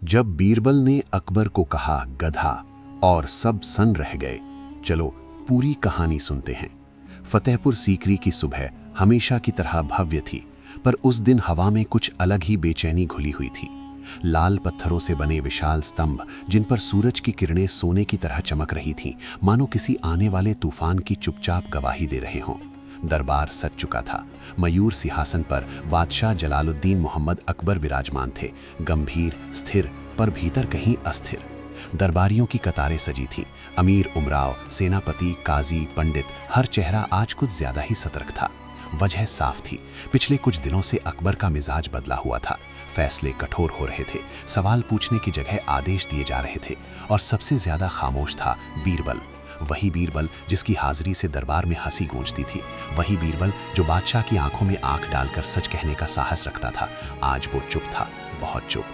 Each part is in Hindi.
जब बीरबल ने अकबर को कहा गधा और सब सन रह गए। चलो पूरी कहानी सुनते हैं। फतेहपुर सीकरी की सुबह हमेशा की तरह भव्य थी, पर उस दिन हवा में कुछ अलग ही बेचैनी घुली हुई थी। लाल पत्थरों से बने विशाल स्तंभ, जिन पर सूरज की किरणें सोने की तरह चमक रही थीं, मानो किसी आने वाले तूफान की चुपचाप गवाही दे रहे हों। दरबार सज चुका था। मयूर सिंहासन पर बादशाह जलालुद्दीन मोहम्मद अकबर विराजमान थे, गंभीर, स्थिर, पर भीतर कहीं अस्थिर। दरबारियों की कतारें सजी थीं। अमीर, उमराव, सेनापति, काजी, पंडित, हर चेहरा आज कुछ ज्यादा ही सतर्क था। वजह साफ थी, पिछले कुछ दिनों से अकबर का मिजाज बदला हुआ था। फैसले कठोर हो रहे थे, सवाल पूछने की जगह आदेश दिए जा रहे थे, और सबसे ज्यादा खामोश था बीरबल। वही बीरबल जिसकी हाजिरी से दरबार में हंसी गूंजती थी, वही बीरबल जो बादशाह की आंखों में आंख डालकर सच कहने का साहस रखता था। आज वो चुप था, बहुत चुप।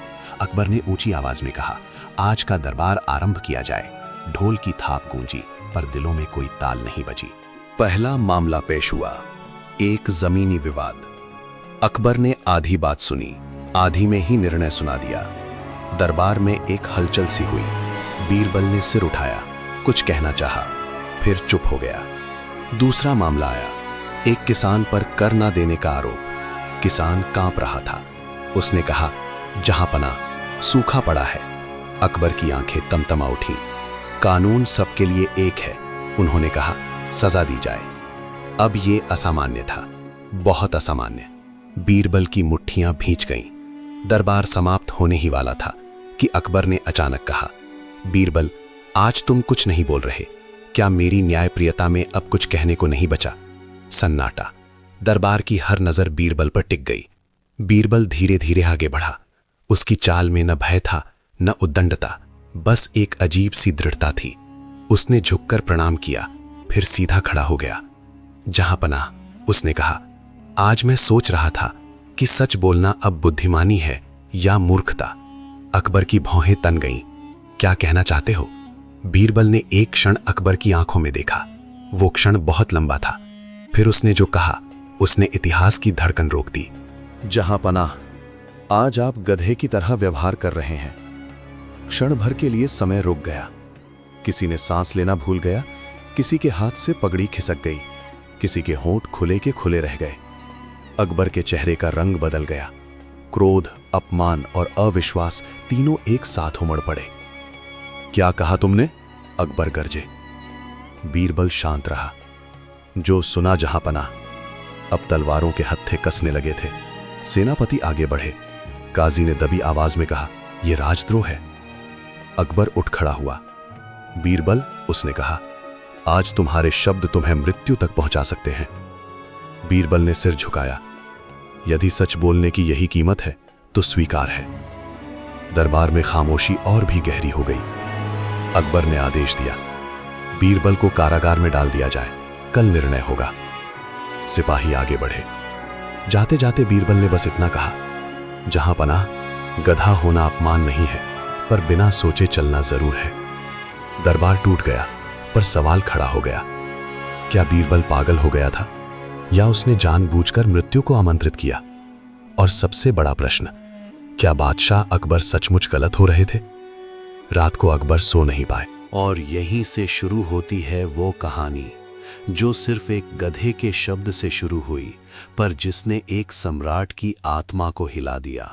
अकबर ने ऊंची आवाज में कहा, आज का दरबार आरंभ किया जाए। ढोल की थाप गूंजी, पर दिलों में कोई ताल नहीं बजी। पहला मामला पेश हुआ, एक जमीनी विवाद। अकबर ने आधी बात सुनी, आधी में ही निर्णय सुना दिया। दरबार में एक हलचल सी हुई। बीरबल ने सिर उठाया, कुछ कहना चाहा, फिर चुप हो गया। दूसरा मामला आया, एक किसान पर कर न देने का आरोप। किसान कांप रहा था। उसने कहा, जहां पना सूखा पड़ा है। अकबर की आंखें तमतमा उठी। कानून सबके लिए एक है, उन्होंने कहा, सजा दी जाए। अब ये असामान्य था, बहुत असामान्य। बीरबल की मुट्ठियां भींच गईं। दरबार समाप्त होने ही वाला था कि अकबर ने अचानक कहा, बीरबल, आज तुम कुछ नहीं बोल रहे। क्या मेरी न्यायप्रियता में अब कुछ कहने को नहीं बचा? सन्नाटा। दरबार की हर नजर बीरबल पर टिक गई। बीरबल धीरे धीरे आगे बढ़ा। उसकी चाल में न भय था, न उद्दंडता, बस एक अजीब सी दृढ़ता थी। उसने झुककर प्रणाम किया, फिर सीधा खड़ा हो गया। जहां पनाह, उसने कहा, आज मैं सोच रहा था कि सच बोलना अब बुद्धिमानी है या मूर्खता। अकबर की भौहें तन गईं। क्या कहना चाहते हो? बीरबल ने एक क्षण अकबर की आंखों में देखा। वो क्षण बहुत लंबा था। फिर उसने जो कहा, उसने इतिहास की धड़कन रोक दी। जहां पनाह, आज आप गधे की तरह व्यवहार कर रहे हैं। क्षण भर के लिए समय रुक गया। किसी ने सांस लेना भूल गया, किसी के हाथ से पगड़ी खिसक गई, किसी के होंठ खुले के खुले रह गए। अकबर के चेहरे का रंग बदल गया। क्रोध, अपमान और अविश्वास तीनों एक साथ उमड़ पड़े। क्या कहा तुमने? अकबर गरजे। बीरबल शांत रहा। जो सुना जहां पनाह। अब तलवारों के हत्थे कसने लगे थे। सेनापति आगे बढ़े। काजी ने दबी आवाज में कहा, यह राजद्रोह है। अकबर उठ खड़ा हुआ। बीरबल, उसने कहा, आज तुम्हारे शब्द तुम्हें मृत्यु तक पहुंचा सकते हैं। बीरबल ने सिर झुकाया। यदि सच बोलने की यही कीमत है तो स्वीकार है। दरबार में खामोशी और भी गहरी हो गई। अकबर ने आदेश दिया, बीरबल को कारागार में डाल दिया जाए, कल निर्णय होगा। सिपाही आगे बढ़े। जाते जाते बीरबल ने बस इतना कहा, जहां पनाह, गधा होना अपमान नहीं है, पर बिना सोचे चलना जरूर है। दरबार टूट गया, पर सवाल खड़ा हो गया, क्या बीरबल पागल हो गया था या उसने जानबूझकर मृत्यु को आमंत्रित किया? और सबसे बड़ा प्रश्न, क्या बादशाह अकबर सचमुच गलत हो रहे थे? रात को अकबर सो नहीं पाए। और यहीं से शुरू होती है वो कहानी जो सिर्फ एक गधे के शब्द से शुरू हुई, पर जिसने एक सम्राट की आत्मा को हिला दिया।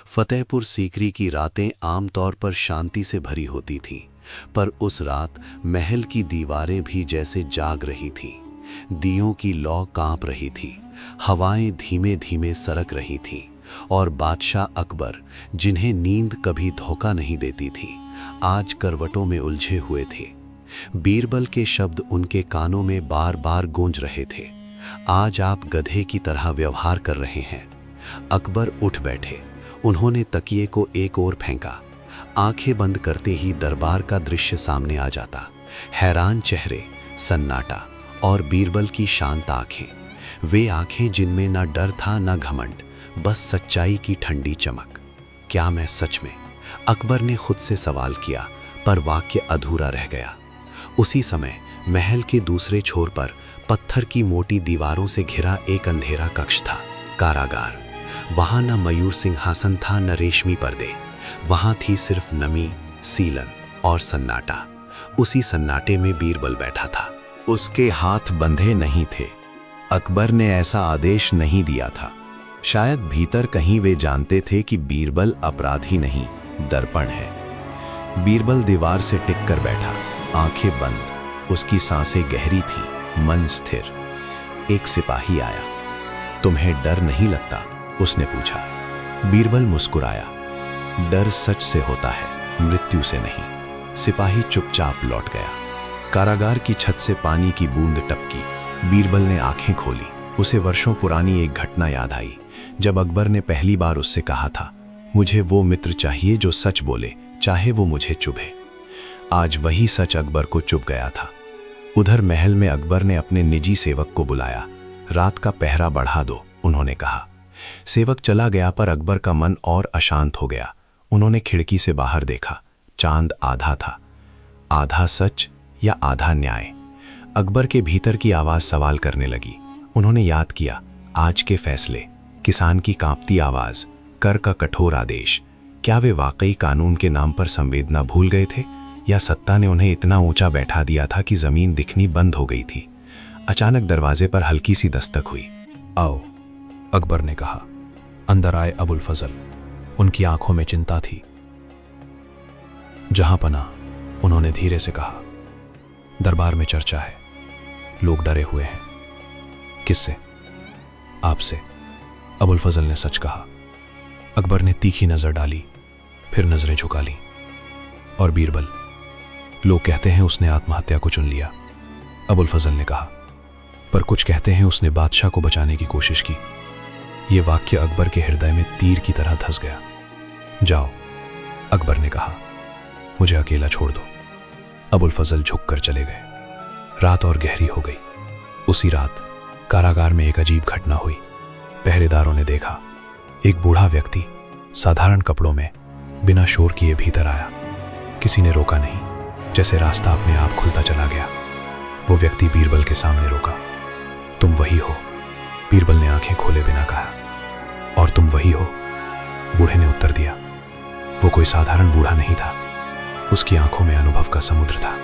फतेहपुर सीकरी की रातें आमतौर पर शांति से भरी होती थीं, पर उस रात महल की दीवारें भी जैसे जाग रही थीं। दियों की लौ कांप रही थी, हवाएं धीमे धीमे सरक रही थीं, और बादशाह अकबर, जिन्हें नींद कभी धोखा नहीं देती थी, आज करवटों में उलझे हुए थे। बीरबल के शब्द उनके कानों में बार बार गूंज रहे थे, आज आप गधे की तरह व्यवहार कर रहे हैं। अकबर उठ बैठे। उन्होंने तकिए को एक ओर फेंका। आंखें बंद करते ही दरबार का दृश्य सामने आ जाता। हैरान चेहरे, सन्नाटा, और बीरबल की शांत आंखें। वे आंखें जिनमें ना डर था ना घमंड, बस सच्चाई की ठंडी चमक। क्या मैं सच में? अकबर ने खुद से सवाल किया, पर वाक्य अधूरा रह गया। उसी समय महल के दूसरे छोर पर पत्थर की मोटी दीवारों से घिरा एक अंधेरा कक्ष था, कारागार। वहां न मयूर सिंहासन था, न रेशमी पर्दे, वहां थी सिर्फ नमी, सीलन और सन्नाटा। उसी सन्नाटे में बीरबल बैठा था। उसके हाथ बंधे नहीं थे। अकबर ने ऐसा आदेश नहीं दिया था। शायद भीतर कहीं वे जानते थे कि बीरबल अपराधी नहीं, दर्पण है। बीरबल दीवार से टिक कर बैठा, आंखें बंद, उसकी सांसें गहरी थी, मन स्थिर। एक सिपाही आया। तुम्हें डर नहीं लगता? उसने पूछा। बीरबल मुस्कुराया। डर सच से होता है, मृत्यु से नहीं। सिपाही चुपचाप लौट गया। कारागार की छत से पानी की बूंद टपकी। बीरबल ने आंखें खोली। उसे वर्षों पुरानी एक घटना याद आई, जब अकबर ने पहली बार उससे कहा था, मुझे वो मित्र चाहिए जो सच बोले, चाहे वो मुझे चुभे। आज वही सच अकबर को चुभ गया था। उधर महल में अकबर ने अपने निजी सेवक को बुलाया। रात का पहरा बढ़ा दो, उन्होंने कहा। सेवक चला गया, पर अकबर का मन और अशांत हो गया। उन्होंने खिड़की से बाहर देखा। चांद आधा था, आधा सच या आधा न्याय। अकबर के भीतर की आवाज सवाल करने लगी। उन्होंने याद किया, आज के फैसले, किसान की कांपती आवाज, कर का कठोर आदेश। क्या वे वाकई कानून के नाम पर संवेदना भूल गए थे, या सत्ता ने उन्हें इतना ऊंचा बैठा दिया था कि जमीन दिखनी बंद हो गई थी? अचानक दरवाजे पर हल्की सी दस्तक हुई। आओ, अकबर ने कहा। अंदर आए अबुल फजल। उनकी आंखों में चिंता थी। जहां पना, उन्होंने धीरे से कहा। दरबार में चर्चा है, लोग डरे हुए हैं। किससे? आपसे, अबुल फजल ने सच कहा। अकबर ने तीखी नजर डाली, फिर नजरें झुका लीं। और बीरबल? लोग कहते हैं उसने आत्महत्या को चुन लिया, अबुल फजल ने कहा। पर कुछ कहते हैं उसने बादशाह को बचाने की कोशिश की। यह वाक्य अकबर के हृदय में तीर की तरह धंस गया। जाओ, अकबर ने कहा, मुझे अकेला छोड़ दो। अबुल फजल झुककर चले गए। रात और गहरी हो गई। उसी रात कारागार में एक अजीब घटना हुई। पहरेदारों ने देखा, एक बूढ़ा व्यक्ति साधारण कपड़ों में बिना शोर किए भीतर आया। किसी ने रोका नहीं, जैसे रास्ता अपने आप खुलता चला गया। वो व्यक्ति बीरबल के सामने रोका। तुम वही हो? बीरबल ने आंखें खोले बिना कहा। और तुम वही हो? बूढ़े ने उत्तर दिया। वो कोई साधारण बूढ़ा नहीं था, उसकी आंखों में अनुभव का समुद्र था।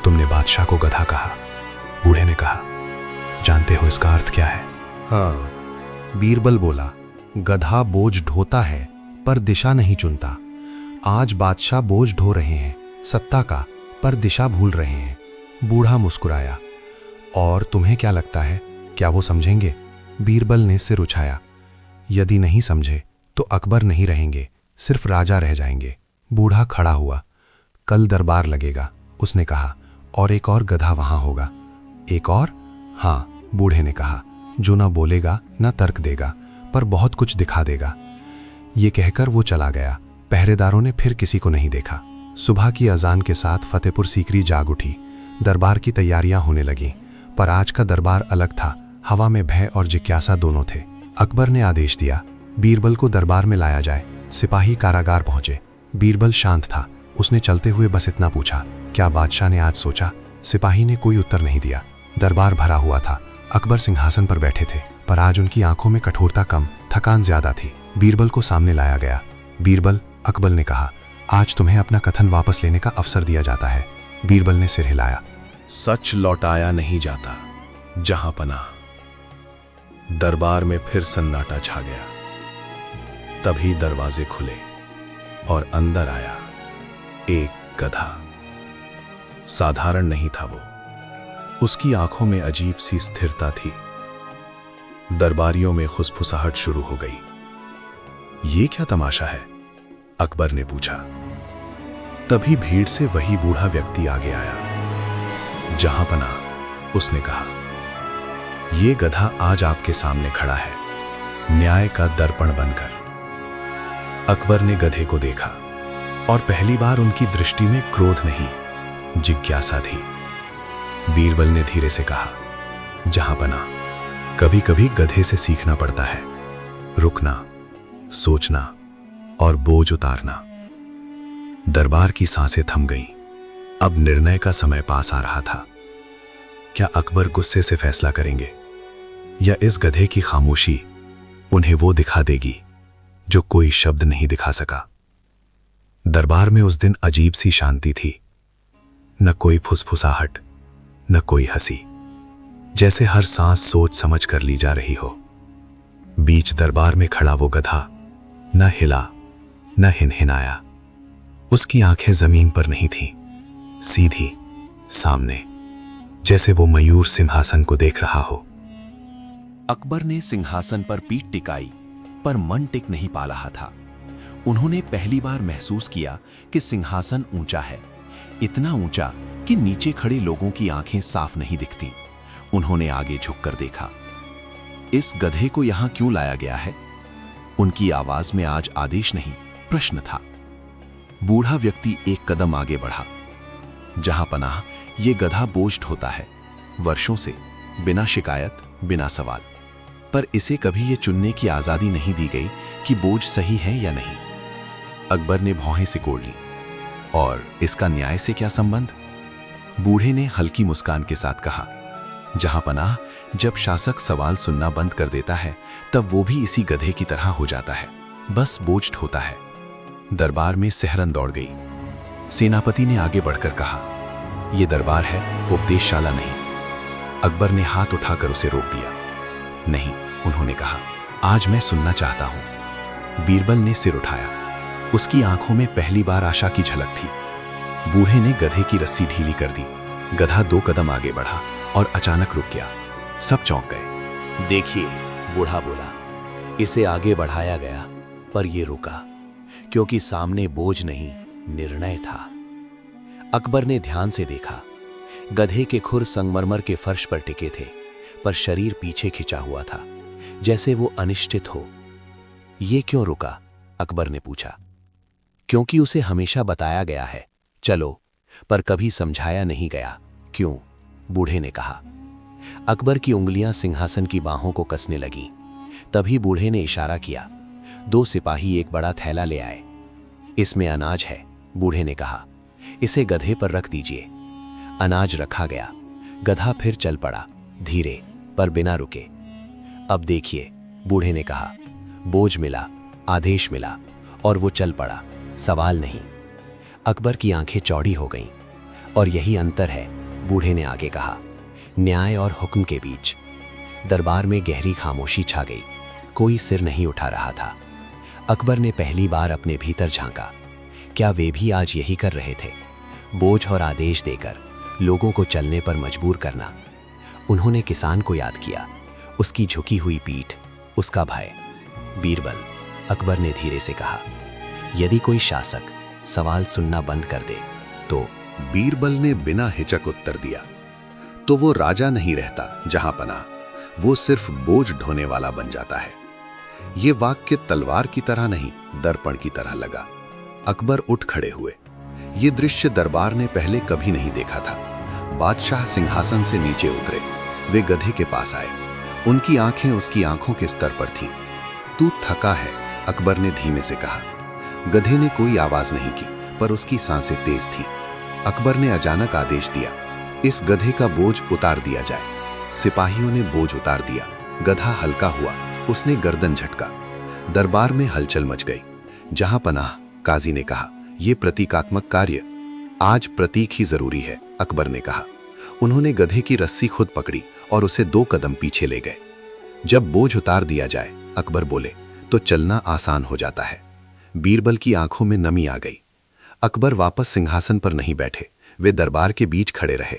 तुमने बादशाह को गधा कहा, बूढ़े ने कहा। जानते हो इसका अर्थ क्या है? हाँ, बीरबल बोला, गधा बोझ ढोता है पर दिशा नहीं चुनता। आज बादशाह बोझ ढो रहे हैं, सत्ता का, पर दिशा भूल रहे हैं। बूढ़ा मुस्कुराया। और तुम्हें क्या लगता है, क्या वो समझेंगे? बीरबल ने सिर उछाया। यदि नहीं समझे तो अकबर नहीं रहेंगे, सिर्फ राजा रह जाएंगे। बूढ़ा खड़ा हुआ। कल दरबार लगेगा, उसने कहा, और एक और गधा वहां होगा। एक और? हाँ, बूढ़े ने कहा, जो ना बोलेगा ना तर्क देगा, पर बहुत कुछ दिखा देगा। ये कहकर वो चला गया। पहरेदारों ने फिर किसी को नहीं देखा। सुबह की अजान के साथ फतेहपुर सीकरी जाग उठी। दरबार की तैयारियां होने लगीं, पर आज का दरबार अलग था। हवा में भय और जिज्ञासा दोनों थे। अकबर ने आदेश दिया, बीरबल को दरबार में लाया जाए। सिपाही कारागार पहुंचे। बीरबल शांत था। उसने चलते हुए बस इतना पूछा, क्या बादशाह ने आज सोचा? सिपाही ने कोई उत्तर नहीं दिया। दरबार भरा हुआ था। अकबर सिंहासन पर बैठे थे, पर आज उनकी आंखों में कठोरता कम, थकान ज्यादा थी। बीरबल को सामने लाया गया। बीरबल, अकबर ने कहा, आज तुम्हें अपना कथन वापस लेने का अवसर दिया जाता है। बीरबल ने सिर हिलाया। सच लौटाया नहीं जाता। जहां पना। दरबार में फिर सन्नाटा छा गया। तभी दरवाजे खुले और अंदर आया एक गधा। साधारण नहीं था वो। उसकी आंखों में अजीब सी स्थिरता थी। दरबारियों में खुसफुसाहट शुरू हो गई। ये क्या तमाशा है? अकबर ने पूछा। तभी भीड़ से वही बूढ़ा व्यक्ति आगे आया। जहां पना, उसने कहा, ये गधा आज आपके सामने खड़ा है, न्याय का दर्पण बनकर। अकबर ने गधे को देखा और पहली बार उनकी दृष्टि में क्रोध नहीं, जिज्ञासा थी। बीरबल ने धीरे से कहा, जहां पना, कभी कभी गधे से सीखना पड़ता है, रुकना, सोचना और बोझ उतारना। दरबार की सांसें थम गईं। अब निर्णय का समय पास आ रहा था। क्या अकबर गुस्से से फैसला करेंगे, या इस गधे की खामोशी उन्हें वो दिखा देगी जो कोई शब्द नहीं दिखा सका? दरबार में उस दिन अजीब सी शांति थी। न कोई फुसफुसाहट, न कोई हंसी, जैसे हर सांस सोच समझ कर ली जा रही हो। बीच दरबार में खड़ा वो गधा न हिला, न हिनहिनाया। उसकी आंखें जमीन पर नहीं थीं, सीधी सामने, जैसे वो मयूर सिंहासन को देख रहा हो। अकबर ने सिंहासन पर पीठ टिकाई, पर मन टिक नहीं पा रहा था। उन्होंने पहली बार महसूस किया कि सिंहासन ऊंचा है, इतना ऊंचा कि नीचे खड़े लोगों की आंखें साफ नहीं दिखती। उन्होंने आगे झुककर देखा। इस गधे को यहां क्यों लाया गया है? उनकी आवाज में आज आदेश नहीं, प्रश्न था। बूढ़ा व्यक्ति एक कदम आगे बढ़ा। जहां पनाह ये गधा बोझ ढोता है, वर्षों से, बिना शिकायत, बिना सवाल। पर इसे कभी ये चुनने की आजादी नहीं दी गई कि बोझ सही है या नहीं। अकबर ने भौहें सिकोड़ ली। और इसका न्याय से क्या संबंध? बूढ़े ने हल्की मुस्कान के साथ कहा, जहां पनाह, जब शासक सवाल सुनना बंद कर देता है तब वो भी इसी गधे की तरह हो जाता है, बस बोझ ढोता है। दरबार में सहरन दौड़ गई। सेनापति ने आगे बढ़कर कहा, यह दरबार है, उपदेशशाला नहीं। अकबर ने हाथ उठाकर उसे रोक दिया। नहीं, उन्होंने कहा, आज मैं सुनना चाहता हूं। बीरबल ने सिर उठाया। उसकी आंखों में पहली बार आशा की झलक थी। बूढ़े ने गधे की रस्सी ढीली कर दी। गधा 2 कदम आगे बढ़ा और अचानक रुक गया। सब चौंक गए। देखिए, बूढ़ा बोला, इसे आगे बढ़ाया गया, पर यह रुका, क्योंकि सामने बोझ नहीं, निर्णय था। अकबर ने ध्यान से देखा। गधे के खुर संगमरमर के फर्श पर टिके थे, पर शरीर पीछे खिंचा हुआ था, जैसे वो अनिश्चित हो। ये क्यों रुका? अकबर ने पूछा। क्योंकि उसे हमेशा बताया गया है, चलो, पर कभी समझाया नहीं गया। क्यों? बूढ़े ने कहा। अकबर की उंगलियां सिंहासन की बाहों को कसने लगीं। तभी बूढ़े ने इशारा किया। 2 सिपाही एक बड़ा थैला ले आए। इसमें अनाज है, बूढ़े ने कहा। इसे गधे पर रख दीजिए। अनाज रखा गया। गधा फिर चल पड़ा, धीरे, पर बिना रुके। अब देखिए, बूढ़े ने कहा। बोझ मिला, आदेश मिला, और वो चल पड़ा, सवाल नहीं। अकबर की आंखें चौड़ी हो गईं। और यही अंतर है, बूढ़े ने आगे कहा, न्याय और हुक्म के बीच। दरबार में गहरी खामोशी छा गई। कोई सिर नहीं उठा रहा था। अकबर ने पहली बार अपने भीतर झांका। क्या वे भी आज यही कर रहे थे? बोझ और आदेश देकर लोगों को चलने पर मजबूर करना। उन्होंने किसान को याद किया, उसकी झुकी हुई पीठ, उसका भय। बीरबल, अकबर ने धीरे से कहा, यदि कोई शासक सवाल सुनना बंद कर दे तो? बीरबल ने बिना हिचक उत्तर दिया, तो वो राजा नहीं रहता जहां पनाह, वो सिर्फ बोझ ढोने वाला बन जाता है। ये वाक्य तलवार की तरह नहीं, दर्पण की तरह लगा। अकबर उठ खड़े हुए। ये दृश्य दरबार ने पहले कभी नहीं देखा था। बादशाह सिंहासन से नीचे उतरे। वे गधे के पास आए। उनकी आंखें उसकी आंखों के स्तर पर थीं। तू थका है, अकबर ने धीमे से कहा। गधे ने कोई आवाज नहीं की, पर उसकी सांसें तेज थीं। अकबर ने अचानक आदेश दिया, इस गधे का बोझ उतार दिया जाए। सिपाहियों ने बोझ उतार दिया। गधा हल्का हुआ। उसने गर्दन झटका। दरबार में हलचल मच गई। जहां पनाह, काजी ने कहा, यह प्रतीकात्मक कार्य, आज प्रतीक ही जरूरी है, अकबर ने कहा। उन्होंने गधे की रस्सी खुद पकड़ी और उसे 2 कदम पीछे ले गए। जब बोझ उतार दिया जाए, अकबर बोले, तो चलना आसान हो जाता है। बीरबल की आंखों में नमी आ गई। अकबर वापस सिंहासन पर नहीं बैठे, वे दरबार के बीच खड़े रहे।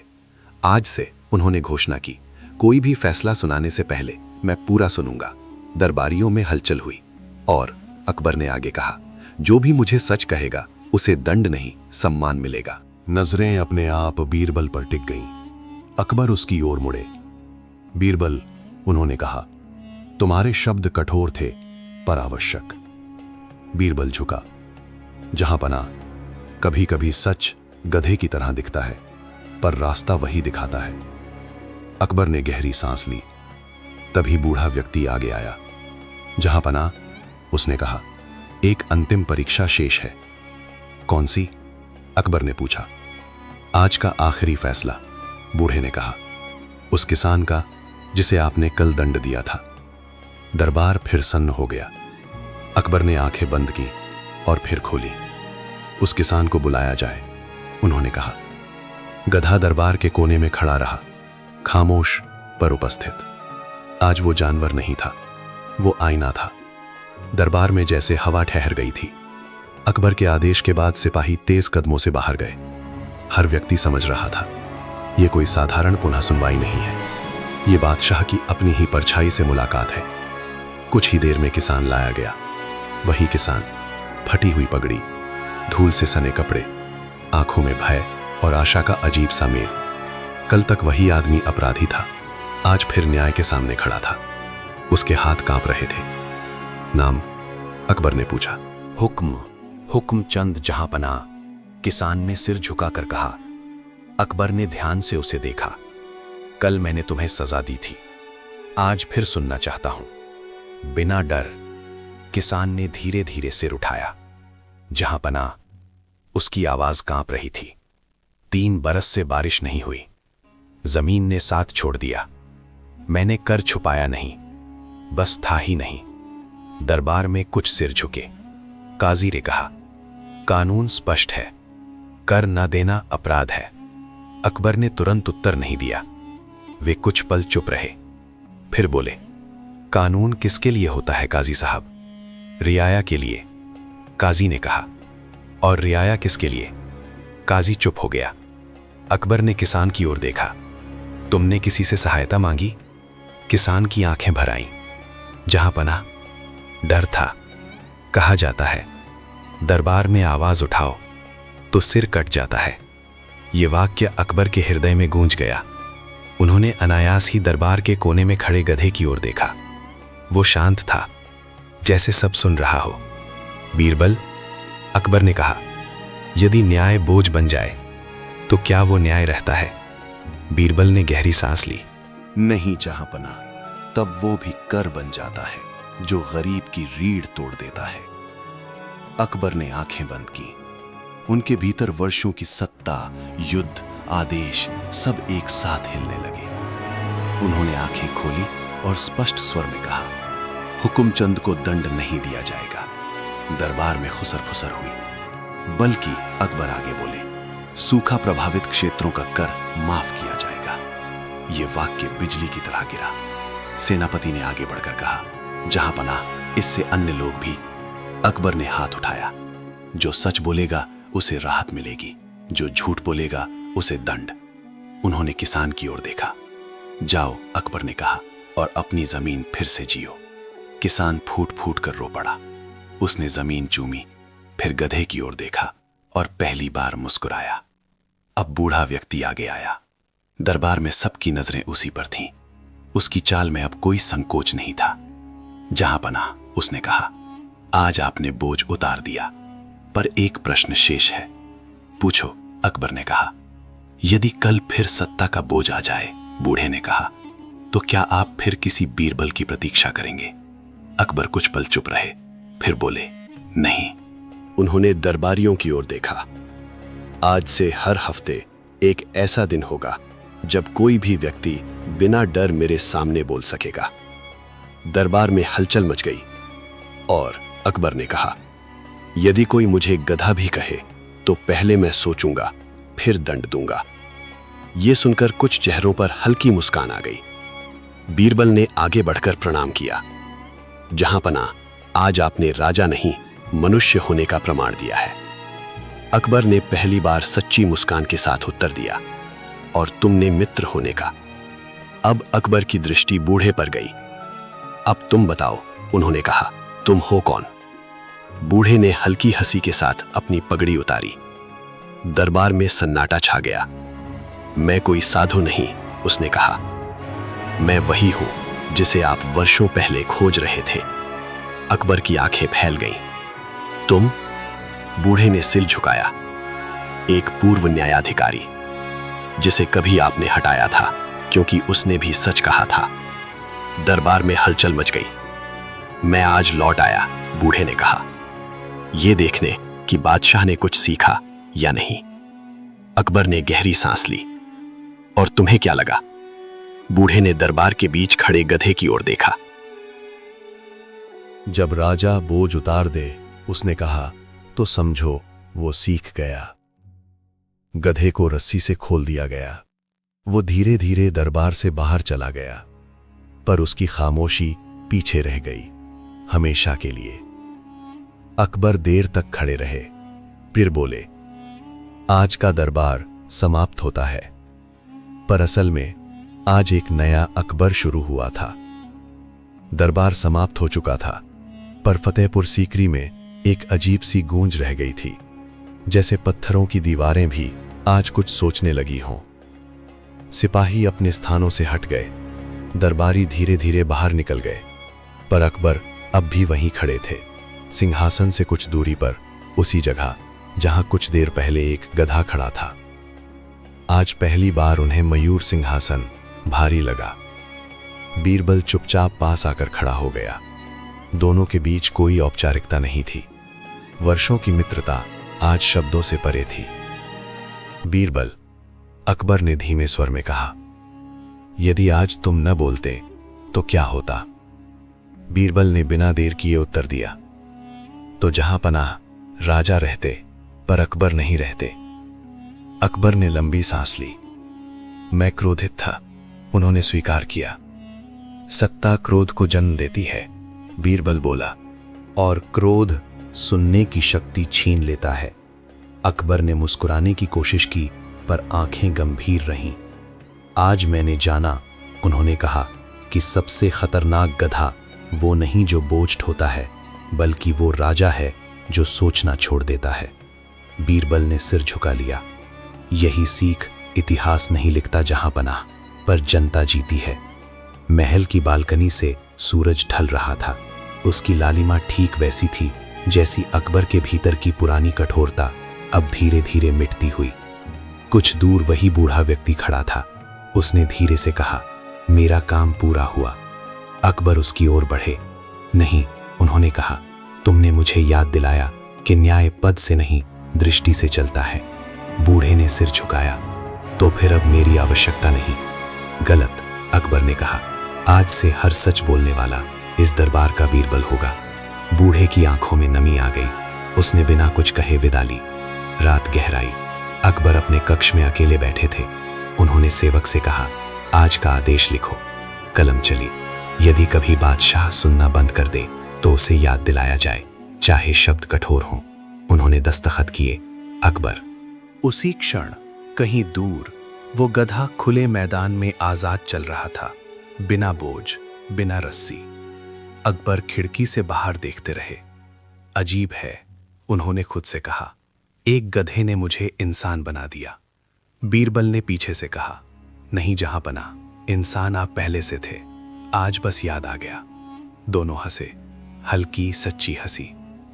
आज से, उन्होंने घोषणा की, कोई भी फैसला सुनाने से पहले मैं पूरा सुनूंगा। दरबारियों में हलचल हुई। और अकबर ने आगे कहा, जो भी मुझे सच कहेगा उसे दंड नहीं, सम्मान मिलेगा। नजरें अपने आप बीरबल पर टिक गईं। अकबर उसकी ओर मुड़े। बीरबल, उन्होंने कहा, तुम्हारे शब्द कठोर थे पर आवश्यक। बीरबल झुका। जहां पनाह, कभी कभी सच गधे की तरह दिखता है, पर रास्ता वही दिखाता है। अकबर ने गहरी सांस ली। तभी बूढ़ा व्यक्ति आगे आया। जहां पनाह, उसने कहा, एक अंतिम परीक्षा शेष है। कौन सी? अकबर ने पूछा। आज का आखिरी फैसला, बूढ़े ने कहा, उस किसान का जिसे आपने कल दंड दिया था। दरबार फिर सन्न हो गया। अकबर ने आंखें बंद की और फिर खोली। उस किसान को बुलाया जाए, उन्होंने कहा। गधा दरबार के कोने में खड़ा रहा, खामोश पर उपस्थित। आज वो जानवर नहीं था, वो आईना था। दरबार में जैसे हवा ठहर गई थी। अकबर के आदेश के बाद सिपाही तेज कदमों से बाहर गए। हर व्यक्ति समझ रहा था, ये कोई साधारण पुनः सुनवाई नहीं है, ये बादशाह की अपनी ही परछाई से मुलाकात है। कुछ ही देर में किसान लाया गया। वही किसान, फटी हुई पगड़ी, धूल से सने कपड़े, आंखों में भय और आशा का अजीब सा मेल। कल तक वही आदमी अपराधी था, आज फिर न्याय के सामने खड़ा था। उसके हाथ कांप रहे थे। नाम? अकबर ने पूछा। हुक्म चंद जहांपना, किसान ने सिर झुकाकर कहा। अकबर ने ध्यान से उसे देखा। कल मैंने तुम्हें सजा दी थी, आज फिर सुनना चाहता हूं, बिना डर। किसान ने धीरे धीरे सिर उठाया। जहांपना, उसकी आवाज कांप रही थी। 3 बरस से बारिश नहीं हुई, जमीन ने साथ छोड़ दिया। मैंने कर छुपाया नहीं, बस था ही नहीं। दरबार में कुछ सिर झुके। काजी ने कहा, कानून स्पष्ट है, कर न देना अपराध है। अकबर ने तुरंत उत्तर नहीं दिया। वे कुछ पल चुप रहे, फिर बोले, कानून किसके लिए होता है काजी साहब? रियाया के लिए, काजी ने कहा। और रियाया किसके लिए? काजी चुप हो गया। अकबर ने किसान की ओर देखा। तुमने किसी से सहायता मांगी? किसान की आंखें भर आईं। जहांपना, डर था। कहा जाता है, दरबार में आवाज उठाओ तो सिर कट जाता है। ये वाक्य अकबर के हृदय में गूंज गया। उन्होंने अनायास ही दरबार के कोने में खड़े गधे की ओर देखा। वो शांत था, जैसे सब सुन रहा हो। बीरबल, अकबर ने कहा, यदि न्याय बोझ बन जाए तो क्या वो न्याय रहता है? बीरबल ने गहरी सांस ली। नहीं जहांपना, तब वो भी कर बन जाता है जो गरीब की रीढ़ तोड़ देता है। अकबर ने आंखें बंद की। उनके भीतर वर्षों की सत्ता, युद्ध, आदेश सब एक साथ हिलने लगे। उन्होंने आंखें खोली और स्पष्ट स्वर में कहा, हुकुमचंद को दंड नहीं दिया जाएगा। दरबार में खुसर फुसर हुई। बल्कि अकबर आगे बोले, सूखा प्रभावित क्षेत्रों का कर माफ किया जाएगा। यह वाक्य बिजली की तरह गिरा। सेनापति ने आगे बढ़कर कहा, जहांपना, इससे अन्य लोग भी। अकबर ने हाथ उठाया। जो सच बोलेगा उसे राहत मिलेगी, जो झूठ बोलेगा उसे दंड। उन्होंने किसान की ओर देखा। जाओ, अकबर ने कहा, और अपनी जमीन फिर से जियो। किसान फूट फूट कर रो पड़ा। उसने जमीन चूमी, फिर गधे की ओर देखा और पहली बार मुस्कुराया। अब बूढ़ा व्यक्ति आगे आया। दरबार में सबकी नजरें उसी पर थीं। उसकी चाल में अब कोई संकोच नहीं था। जहांपना, उसने कहा, आज आपने बोझ उतार दिया, पर एक प्रश्न शेष है। पूछो, अकबर ने कहा। यदि कल फिर सत्ता का बोझ आ जाए, बूढ़े ने कहा, तो क्या आप फिर किसी बीरबल की प्रतीक्षा करेंगे? अकबर कुछ पल चुप रहे, फिर बोले, नहीं। उन्होंने दरबारियों की ओर देखा। आज से हर हफ्ते एक ऐसा दिन होगा जब कोई भी व्यक्ति बिना डर मेरे सामने बोल सकेगा। दरबार में हलचल मच गई और अकबर ने कहा, यदि कोई मुझे गधा भी कहे तो पहले मैं सोचूंगा, फिर दंड दूंगा। यह सुनकर कुछ चेहरों पर हल्की मुस्कान आ गई। बीरबल ने आगे बढ़कर प्रणाम किया। जहांपना, आज आपने राजा नहीं, मनुष्य होने का प्रमाण दिया है। अकबर ने पहली बार सच्ची मुस्कान के साथ उत्तर दिया, और तुमने मित्र होने का। अब अकबर की दृष्टि बूढ़े पर गई। अब तुम बताओ, उन्होंने कहा, तुम हो कौन? बूढ़े ने हल्की हंसी के साथ अपनी पगड़ी उतारी। दरबार में सन्नाटा छा गया। मैं कोई साधु नहीं, उसने कहा। मैं वही हूं जिसे आप वर्षों पहले खोज रहे थे। अकबर की आंखें फैल गईं। तुम? बूढ़े ने सिर झुकाया। एक पूर्व न्यायाधिकारी, जिसे कभी आपने हटाया था क्योंकि उसने भी सच कहा था। दरबार में हलचल मच गई। मैं आज लौट आया, बूढ़े ने कहा, यह देखने कि बादशाह ने कुछ सीखा या नहीं। अकबर ने गहरी सांस ली। और तुम्हें क्या लगा? बूढ़े ने दरबार के बीच खड़े गधे की ओर देखा। जब राजा बोझ उतार दे, उसने कहा, तो समझो वो सीख गया। गधे को रस्सी से खोल दिया गया। वो धीरे धीरे दरबार से बाहर चला गया, पर उसकी खामोशी पीछे रह गई, हमेशा के लिए। अकबर देर तक खड़े रहे, फिर बोले, आज का दरबार समाप्त होता है, पर असल में आज एक नया अकबर शुरू हुआ था। दरबार समाप्त हो चुका था, पर फतेहपुर सीकरी में एक अजीब सी गूंज रह गई थी, जैसे पत्थरों की दीवारें भी आज कुछ सोचने लगी हों। सिपाही अपने स्थानों से हट गए, दरबारी धीरे धीरे बाहर निकल गए, पर अकबर अब भी वहीं खड़े थे, सिंहासन से कुछ दूरी पर, उसी जगह जहां कुछ देर पहले एक गधा खड़ा था। आज पहली बार उन्हें मयूर सिंहासन भारी लगा। बीरबल चुपचाप पास आकर खड़ा हो गया। दोनों के बीच कोई औपचारिकता नहीं थी, वर्षों की मित्रता आज शब्दों से परे थी। बीरबल, अकबर ने धीमे स्वर में कहा, यदि आज तुम न बोलते तो क्या होता? बीरबल ने बिना देर किए उत्तर दिया, तो जहां पनाह राजा रहते, पर अकबर नहीं रहते। अकबर ने लंबी सांस ली। मैं क्रोधित था, उन्होंने स्वीकार किया। सत्ता क्रोध को जन्म देती है, बीरबल बोला, और क्रोध सुनने की शक्ति छीन लेता है। अकबर ने मुस्कुराने की कोशिश की, पर आंखें गंभीर रहीं। आज मैंने जाना, उन्होंने कहा, कि सबसे खतरनाक गधा वो नहीं जो बोझ ढोता है, बल्कि वो राजा है जो सोचना छोड़ देता है। बीरबल ने सिर झुका लिया। यही सीख इतिहास नहीं लिखता जहां पनाह, पर जनता जीती है। महल की बालकनी से सूरज ढल रहा था। उसकी लालिमा ठीक वैसी थी जैसी अकबर के भीतर की पुरानी कठोरता अब धीरे धीरे मिटती हुई। कुछ दूर वही बूढ़ा व्यक्ति खड़ा था। उसने धीरे से कहा, मेरा काम पूरा हुआ। अकबर उसकी ओर बढ़े। नहीं, उन्होंने कहा, तुमने मुझे याद दिलाया कि न्याय पद से नहीं, दृष्टि से चलता है। बूढ़े ने सिर झुकाया। तो फिर अब मेरी आवश्यकता नहीं। गलत, अकबर ने कहा, आज से हर सच बोलने वाला इस दरबार का बीरबल होगा। बूढ़े की आंखों में नमी आ गई। उसने बिना कुछ कहे विदा ली। रात गहराई। अकबर अपने कक्ष में अकेले बैठे थे। उन्होंने सेवक से कहा, आज का आदेश लिखो। कलम चली। यदि कभी बादशाह सुनना बंद कर दे तो उसे याद दिलाया जाए, चाहे शब्द कठोर हों। उन्होंने दस्तखत किए। अकबर। उसी क्षण कहीं दूर वो गधा खुले मैदान में आजाद चल रहा था, बिना बोझ, बिना रस्सी। अकबर खिड़की से बाहर देखते रहे। अजीब है, उन्होंने खुद से कहा, एक गधे ने मुझे इंसान बना दिया। बीरबल ने पीछे से कहा, नहीं जहां पना, इंसान आप पहले से थे, आज बस याद आ गया। दोनों हंसे, हल्की सच्ची हंसी।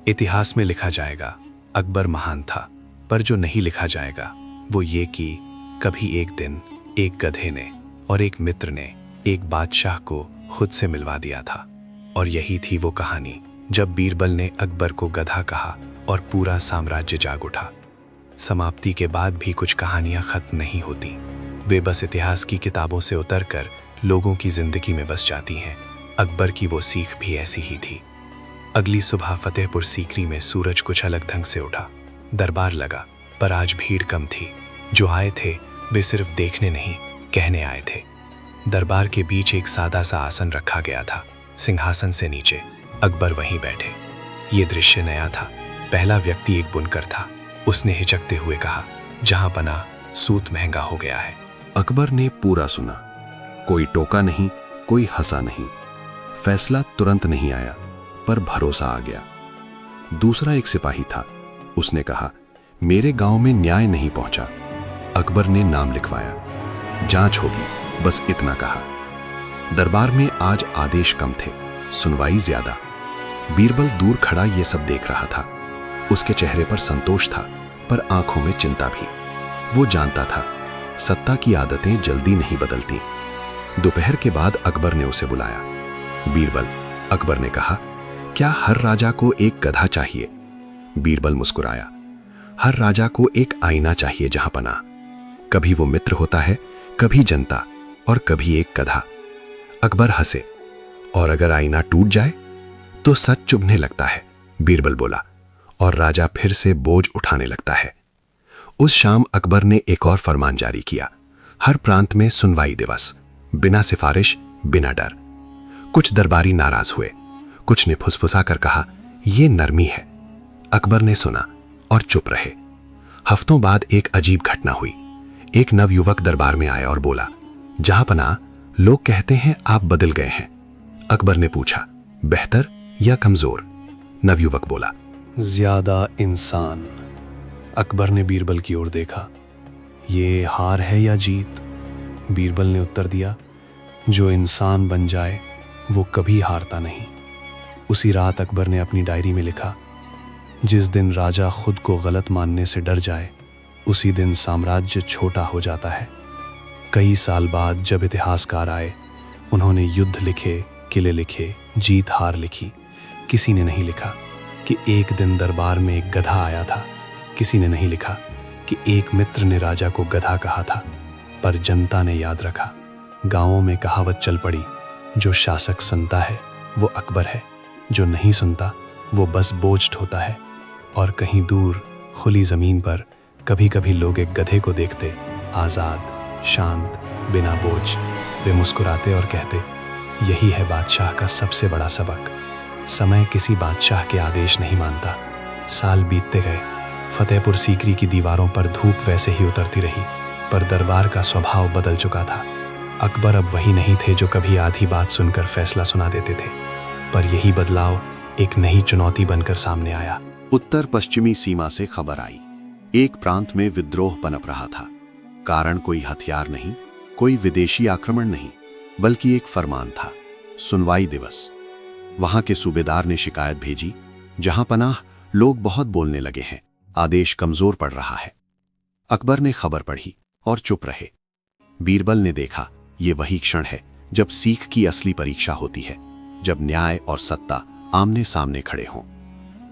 इतिहास में लिखा जाएगा अकबर महान था, पर जो नहीं लिखा जाएगा वो ये कि कभी एक दिन एक गधे ने और एक मित्र ने एक बादशाह को खुद से मिलवा दिया था। और यही थी वो कहानी जब बीरबल ने अकबर को गधा कहा और पूरा साम्राज्य जाग उठा। समाप्ति के बाद भी कुछ कहानियां खत्म नहीं होती, वे बस इतिहास की किताबों से उतरकर लोगों की जिंदगी में बस जाती हैं। अकबर की वो सीख भी ऐसी ही थी। अगली सुबह फतेहपुर सीकरी में सूरज कुछ अलग ढंग से उठा। दरबार लगा, पर आज भीड़ कम थी। जो आए थे वे सिर्फ देखने नहीं, कहने आए थे। दरबार के बीच एक सादा सा आसन रखा गया था, सिंहासन से नीचे अकबर वहीं बैठे। ये दृश्य नया था। पहला व्यक्ति एक बुनकर था। उसने हिचकते हुए कहा, जहां पना सूत महंगा हो गया है। अकबर ने पूरा सुना। कोई टोका नहीं, कोई हंसा नहीं। फैसला तुरंत नहीं आया, पर भरोसा आ गया। दूसरा एक सिपाही था। उसने कहा, मेरे गांव में न्याय नहीं पहुंचा। अकबर ने नाम लिखवाया। जांच होगी, बस इतना कहा। दरबार में आज आदेश कम थे, सुनवाई ज्यादा। बीरबल दूर खड़ा ये सब देख रहा था। उसके चेहरे पर संतोष था, पर आंखों में चिंता भी। वो जानता था, सत्ता की आदतें जल्दी नहीं बदलती। दोपहर के बाद अकबर ने उसे बुलाया। बीरबल, अकबर ने कहा, क्या हर राजा को एक गधा चाहिए? बीरबल मुस्कुराया। हर राजा को एक आईना चाहिए जहां पना। कभी वो मित्र होता है, कभी जनता, और कभी एक गधा। अकबर हंसे। और अगर आईना टूट जाए तो सच चुभने लगता है, बीरबल बोला। और राजा फिर से बोझ उठाने लगता है। उस शाम अकबर ने एक और फरमान जारी किया, हर प्रांत में सुनवाई दिवस, बिना सिफारिश, बिना डर। कुछ दरबारी नाराज हुए, कुछ ने फुसफुसा कर कहा, यह नरमी है। अकबर ने सुना और चुप रहे। हफ्तों बाद एक अजीब घटना हुई। एक नवयुवक दरबार में आया और बोला, जहांपनाह, लोग कहते हैं आप बदल गए हैं। अकबर ने पूछा, बेहतर या कमजोर? नवयुवक बोला, ज्यादा इंसान। अकबर ने बीरबल की ओर देखा, ये हार है या जीत? बीरबल ने उत्तर दिया, जो इंसान बन जाए वो कभी हारता नहीं। उसी रात अकबर ने अपनी डायरी में लिखा, जिस दिन राजा खुद को गलत मानने से डर जाए, उसी दिन साम्राज्य छोटा हो जाता है। कई साल बाद जब इतिहासकार आए, उन्होंने युद्ध लिखे, किले लिखे, जीत हार लिखी। किसी ने नहीं लिखा कि एक दिन दरबार में एक गधा आया था। किसी ने नहीं लिखा कि एक मित्र ने राजा को गधा कहा था। पर जनता ने याद रखा। गांवों में कहावत चल पड़ी, जो शासक सुनता है वो अकबर है, जो नहीं सुनता वो बस बोझ ढोता है। और कहीं दूर खुली जमीन पर कभी कभी लोग एक गधे को देखते, आज़ाद, शांत, बिना बोझ। वे मुस्कुराते और कहते, यही है बादशाह का सबसे बड़ा सबक। समय किसी बादशाह के आदेश नहीं मानता। साल बीतते गए। फतेहपुर सीकरी की दीवारों पर धूप वैसे ही उतरती रही, पर दरबार का स्वभाव बदल चुका था। अकबर अब वही नहीं थे जो कभी आधी बात सुनकर फैसला सुना देते थे। पर यही बदलाव एक नई चुनौती बनकर सामने आया। उत्तर पश्चिमी सीमा से खबर आई, एक प्रांत में विद्रोह पनप रहा था। कारण कोई हथियार नहीं, कोई विदेशी आक्रमण नहीं, बल्कि एक फरमान था, सुनवाई दिवस। वहां के सूबेदार ने शिकायत भेजी, जहांपनाह, लोग बहुत बोलने लगे हैं, आदेश कमजोर पड़ रहा है। अकबर ने खबर पढ़ी और चुप रहे। बीरबल ने देखा, ये वही क्षण है जब सीख की असली परीक्षा होती है, जब न्याय और सत्ता आमने सामने खड़े हों।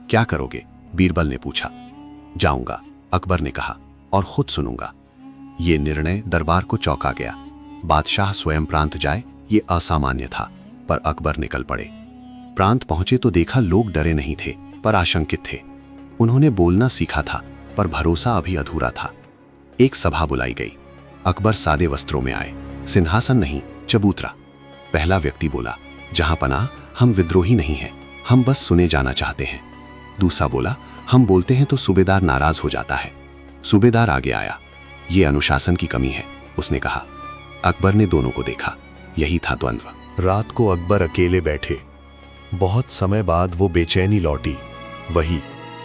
क्या करोगे? बीरबल ने पूछा। जाऊंगा, अकबर ने कहा, और खुद सुनूंगा। ये निर्णय दरबार को चौंका गया। बादशाह स्वयं प्रांत जाए, ये असामान्य था, पर अकबर निकल पड़े। प्रांत पहुंचे तो देखा लोग डरे नहीं थे, पर आशंकित थे। उन्होंने बोलना सीखा था, पर भरोसा अभी अधूरा था। एक सभा बुलाई गई। अकबर सादे वस्त्रों में आए, सिंहासन नहीं, चबूतरा। पहला व्यक्ति बोला, जहांपनाह, हम विद्रोही नहीं हैं, हम बस सुने जाना चाहते हैं। दूसरा बोला, हम बोलते हैं तो सूबेदार नाराज हो जाता है। सूबेदार आगे आया, ये अनुशासन की कमी है, उसने कहा। अकबर ने दोनों को देखा, यही था द्वंद्व। रात को अकबर अकेले बैठे। बहुत समय बाद वो बेचैनी लौटी, वही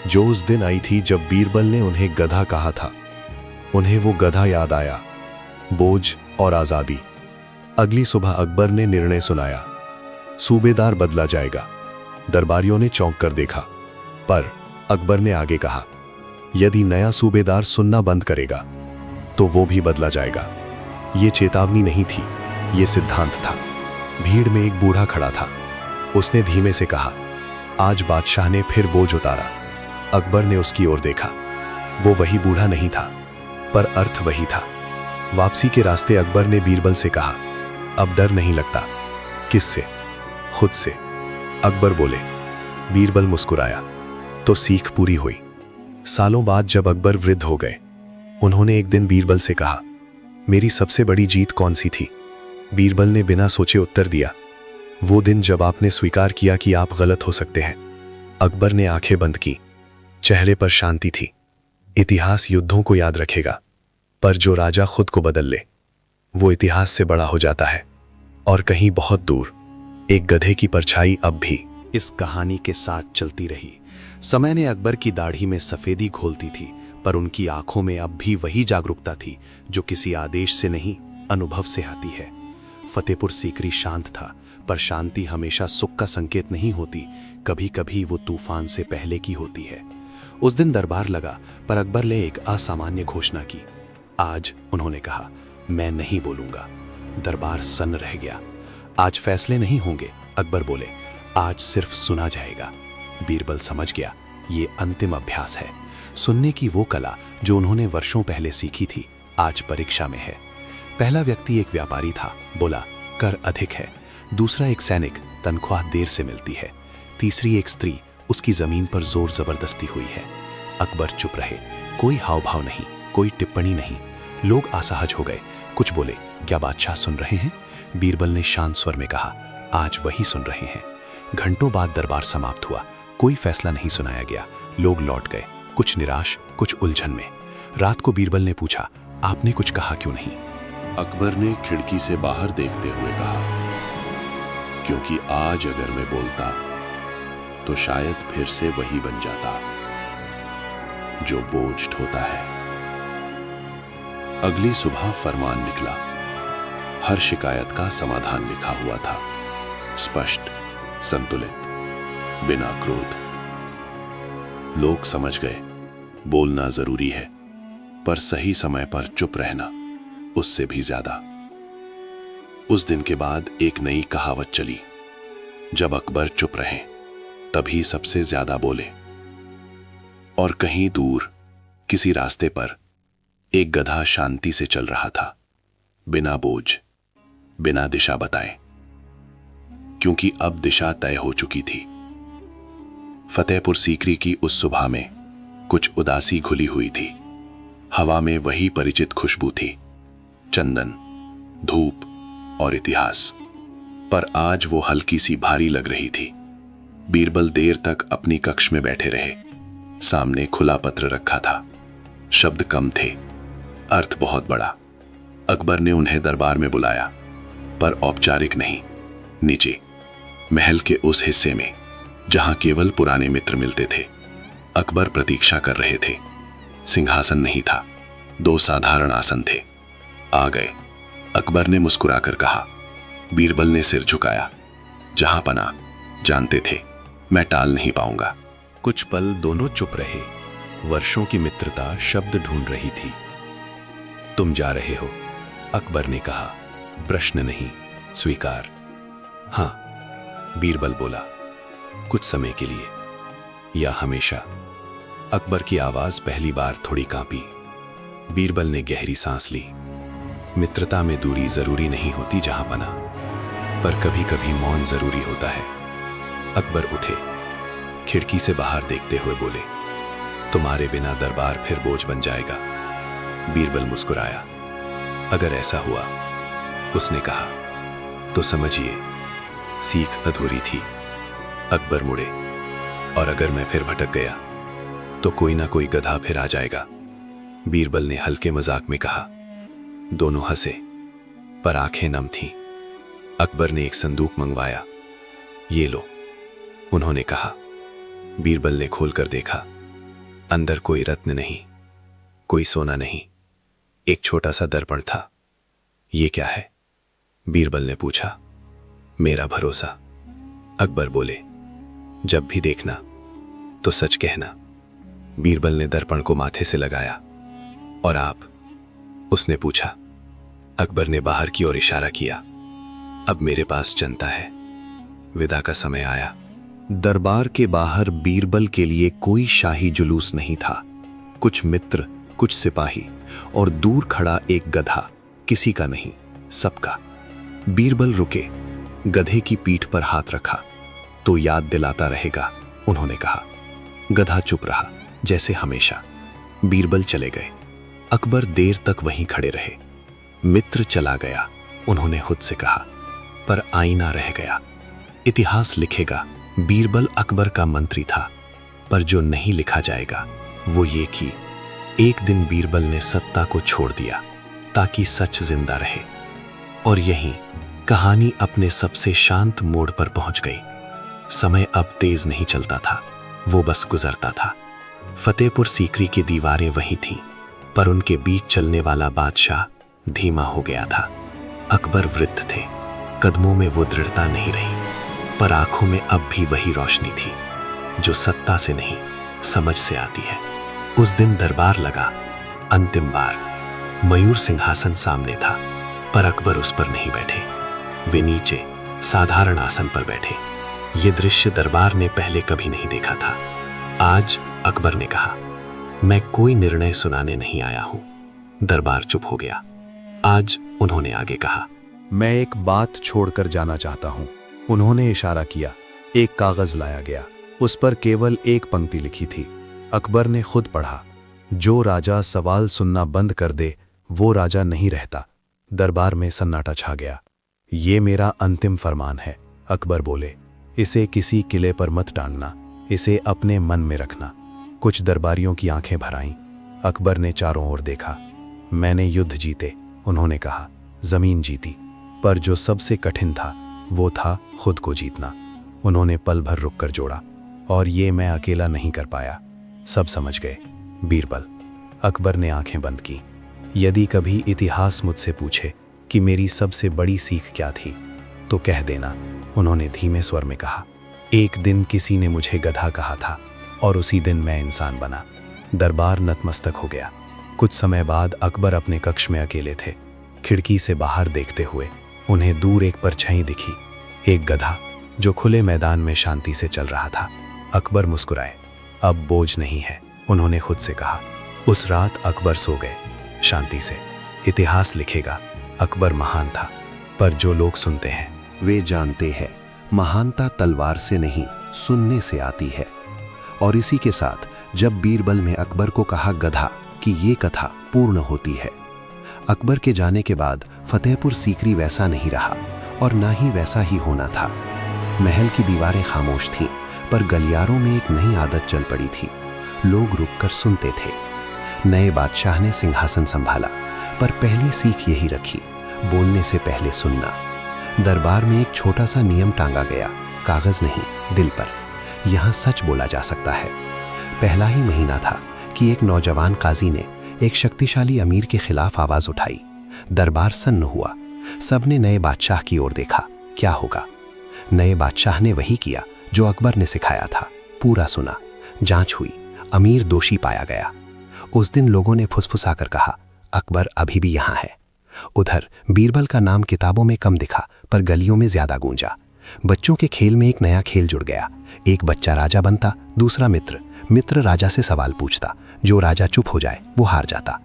जो उस दिन आई थी जब बीरबल ने उन्हें गधा कहा था। उन्हें वो गधा याद आया, बोझ और आजादी। अगली सुबह अकबर ने निर्णय सुनाया, सूबेदार बदला जाएगा। दरबारियों ने चौंक कर देखा, पर अकबर ने आगे कहा, यदि नया सूबेदार सुनना बंद करेगा तो वो भी बदला जाएगा। ये चेतावनी नहीं थी, ये सिद्धांत था। भीड़ में एक बूढ़ा खड़ा था। उसने धीमे से कहा, आज बादशाह ने फिर बोझ उतारा। अकबर ने उसकी ओर देखा। वो वही बूढ़ा नहीं था, पर अर्थ वही था। वापसी के रास्ते अकबर ने बीरबल से कहा, अब डर नहीं लगता। किससे? खुद से। अकबर बोले। बीरबल मुस्कुराया। तो सीख पूरी हुई। सालों बाद जब अकबर वृद्ध हो गए, उन्होंने एक दिन बीरबल से कहा, मेरी सबसे बड़ी जीत कौन सी थी? बीरबल ने बिना सोचे उत्तर दिया, वो दिन जब आपने स्वीकार किया कि आप गलत हो सकते हैं। अकबर ने आंखें बंद की। चेहरे पर शांति थी। इतिहास युद्धों को याद रखेगा, पर जो राजा खुद को बदल ले, वो इतिहास से बड़ा हो जाता है। और कहीं बहुत दूर एक गधे की परछाई अब भी इस कहानी के साथ चलती रही। समय ने अकबर की दाढ़ी में सफेदी घोलती थी, पर उनकी आंखों में अब भी वही जागरूकता थी जो किसी आदेश से नहीं, अनुभव से आती है। फतेहपुर सीकरी शांत था, पर शांति हमेशा सुख का संकेत नहीं होती। कभी कभी वो तूफान से पहले की होती है। उस दिन दरबार लगा, पर अकबर ने एक असामान्य घोषणा की। आज उन्होंने कहा, मैं नहीं बोलूंगा। दरबार सन्न रह गया। आज फैसले नहीं होंगे, अकबर बोले, आज सिर्फ सुना जाएगा। बीरबल समझ गया, ये अंतिम अभ्यास है। सुनने की वो कला जो उन्होंने वर्षों पहले सीखी थी, आज परीक्षा में है। पहला व्यक्ति एक व्यापारी था, बोला, कर अधिक है। दूसरा एक सैनिक, तनख्वाह देर से मिलती है। तीसरी एक स्त्री, उसकी जमीन पर जोर जबरदस्ती हुई है। अकबर चुप रहे, कोई हाव भाव नहीं, कोई टिप्पणी नहीं। लोग असहज हो गए, कुछ बोले, क्या बादशाह सुन रहे हैं? बीरबल ने शांत स्वर में कहा, आज वही सुन रहे हैं। घंटों बाद दरबार समाप्त हुआ, कोई फैसला नहीं सुनाया गया। लोग लौट गए, कुछ निराश, कुछ उलझन में। रात को बीरबल ने पूछा, आपने कुछ कहा क्यों नहीं? अकबर ने खिड़की से बाहर देखते हुए कहा, क्योंकि आज अगर मैं बोलता तो शायद फिर से वही बन जाता जो बोझ ढोता है। अगली सुबह फरमान निकला। हर शिकायत का समाधान लिखा हुआ था, स्पष्ट, संतुलित, बिना क्रोध। लोग समझ गए, बोलना जरूरी है, पर सही समय पर चुप रहना उससे भी ज्यादा। उस दिन के बाद एक नई कहावत चली, जब अकबर चुप रहे तभी सबसे ज्यादा बोले। और कहीं दूर किसी रास्ते पर एक गधा शांति से चल रहा था, बिना बोझ, बिना दिशा बताए, क्योंकि अब दिशा तय हो चुकी थी। फतेहपुर सीकरी की उस सुबह में कुछ उदासी घुली हुई थी। हवा में वही परिचित खुशबू थी, चंदन, धूप और इतिहास। पर आज वो हल्की सी भारी लग रही थी। बीरबल देर तक अपनी कक्ष में बैठे रहे। सामने खुला पत्र रखा था, शब्द कम थे, अर्थ बहुत बड़ा। अकबर ने उन्हें दरबार में बुलाया, पर औपचारिक नहीं, नीचे महल के उस हिस्से में जहां केवल पुराने मित्र मिलते थे। अकबर प्रतीक्षा कर रहे थे। सिंहासन नहीं था, 2 साधारण आसन थे। आ गए। अकबर ने मुस्कुराकर कहा। बीरबल ने सिर झुकाया। जहां पना, जानते थे मैं टाल नहीं पाऊंगा। कुछ पल दोनों चुप रहे। वर्षों की मित्रता शब्द ढूंढ रही थी। तुम जा रहे हो, अकबर ने कहा। प्रश्न नहीं, स्वीकार। हां, बीरबल बोला। कुछ समय के लिए या हमेशा? अकबर की आवाज पहली बार थोड़ी कांपी। बीरबल ने गहरी सांस ली। मित्रता में दूरी जरूरी नहीं होती जहां पना, पर कभी कभी मौन जरूरी होता है। अकबर उठे, खिड़की से बाहर देखते हुए बोले, तुम्हारे बिना दरबार फिर बोझ बन जाएगा। बीरबल मुस्कुराया। अगर ऐसा हुआ, उसने कहा, तो समझिए सीख अधूरी थी। अकबर मुड़े, और अगर मैं फिर भटक गया तो कोई ना कोई गधा फिर आ जाएगा। बीरबल ने हल्के मजाक में कहा। दोनों हंसे, पर आंखें नम थीं। अकबर ने एक संदूक मंगवाया। ये लो, उन्होंने कहा। बीरबल ने खोलकर देखा। अंदर कोई रत्न नहीं, कोई सोना नहीं, एक छोटा सा दर्पण था। ये क्या है? बीरबल ने पूछा। मेरा भरोसा, अकबर बोले। जब भी देखना तो सच कहना। बीरबल ने दर्पण को माथे से लगाया। और आप? उसने पूछा। अकबर ने बाहर की ओर इशारा किया। अब मेरे पास जनता है, विदा का समय आया। दरबार के बाहर बीरबल के लिए कोई शाही जुलूस नहीं था। कुछ मित्र, कुछ सिपाही और दूर खड़ा एक गधा, किसी का नहीं, सबका। बीरबल रुके, गधे की पीठ पर हाथ रखा। तो याद दिलाता रहेगा, उन्होंने कहा। गधा चुप रहा, जैसे हमेशा। बीरबल चले गए। अकबर देर तक वहीं खड़े रहे। मित्र चला गया, उन्होंने खुद से कहा, पर आईना रह गया। इतिहास लिखेगा बीरबल अकबर का मंत्री था, पर जो नहीं लिखा जाएगा वो ये कि एक दिन बीरबल ने सत्ता को छोड़ दिया ताकि सच जिंदा रहे। और यहीं कहानी अपने सबसे शांत मोड़ पर पहुंच गई। समय अब तेज नहीं चलता था, वो बस गुजरता था। फतेहपुर सीकरी की दीवारें वहीं थीं, पर उनके बीच चलने वाला बादशाह धीमा हो गया था। अकबर वृद्ध थे, कदमों में वो दृढ़ता नहीं रही, पर आंखों में अब भी वही रोशनी थी जो सत्ता से नहीं, समझ से आती है। उस दिन दरबार लगा, अंतिम बार। मयूर सिंहासन सामने था, पर अकबर उस पर नहीं बैठे। वे नीचे साधारण आसन पर बैठे। ये दृश्य दरबार ने पहले कभी नहीं देखा था। आज अकबर ने कहा, मैं कोई निर्णय सुनाने नहीं आया हूं। दरबार चुप हो गया। आज उन्होंने आगे कहा, मैं एक बात छोड़कर जाना चाहता हूं। उन्होंने इशारा किया। एक कागज लाया गया, उस पर केवल एक पंक्ति लिखी थी। अकबर ने खुद पढ़ा, जो राजा सवाल सुनना बंद कर दे वो राजा नहीं रहता। दरबार में सन्नाटा छा गया। ये मेरा अंतिम फरमान है, अकबर बोले। इसे किसी किले पर मत टांगना, इसे अपने मन में रखना। कुछ दरबारियों की आंखें भर आईं। अकबर ने चारों ओर देखा। मैंने युद्ध जीते, उन्होंने कहा, जमीन जीती, पर जो सबसे कठिन था वो था खुद को जीतना। उन्होंने पल भर रुक कर जोड़ा, और ये मैं अकेला नहीं कर पाया, सब समझ गए। बीरबल। अकबर ने आंखें बंद की। यदि कभी इतिहास मुझसे पूछे कि मेरी सबसे बड़ी सीख क्या थी तो कह देना, उन्होंने धीमे स्वर में कहा, एक दिन किसी ने मुझे गधा कहा था और उसी दिन मैं इंसान बना। दरबार नतमस्तक हो गया। कुछ समय बाद अकबर अपने कक्ष में अकेले थे। खिड़की से बाहर देखते हुए उन्हें दूर एक परछाई दिखी, एक गधा जो खुले मैदान में शांति से चल रहा था। अकबर मुस्कुराए। अब बोझ नहीं है, उन्होंने खुद से कहा। उस रात अकबर सो गए शांति से। इतिहास लिखेगा, अकबर महान था, पर जो लोग सुनते हैं वे जानते हैं महानता तलवार से नहीं सुनने से आती है। और इसी के साथ जब बीरबल ने अकबर को कहा गधा कि ये कथा पूर्ण होती है। अकबर के जाने के बाद फतेहपुर सीकरी वैसा नहीं रहा और ना ही वैसा ही होना था। महल की दीवारें खामोश थीं, पर गलियारों में एक नई आदत चल पड़ी थी। लोग रुककर सुनते थे। नए बादशाह ने सिंहासन संभाला, पर पहली सीख यही रखी, बोलने से पहले सुनना। दरबार में एक छोटा सा नियम टांगा गया, कागज नहीं, दिल पर। यहाँ सच बोला जा सकता है। पहला ही महीना था कि एक नौजवान काजी ने एक शक्तिशाली अमीर के खिलाफ आवाज उठाई। दरबार सन्न हुआ। सबने नए बादशाह की ओर देखा, क्या होगा। नए बादशाह ने वही किया जो अकबर ने सिखाया था, पूरा सुना। जांच हुई, अमीर दोषी पाया गया। उस दिन लोगों ने फुसफुसाकर कहा, अकबर अभी भी यहाँ है। उधर बीरबल का नाम किताबों में कम दिखा, पर गलियों में ज्यादा गूंजा। बच्चों के खेल में एक नया खेल जुड़ गया। एक बच्चा राजा बनता, दूसरा मित्र राजा से सवाल पूछता। जो राजा चुप हो जाए वो हार जाता।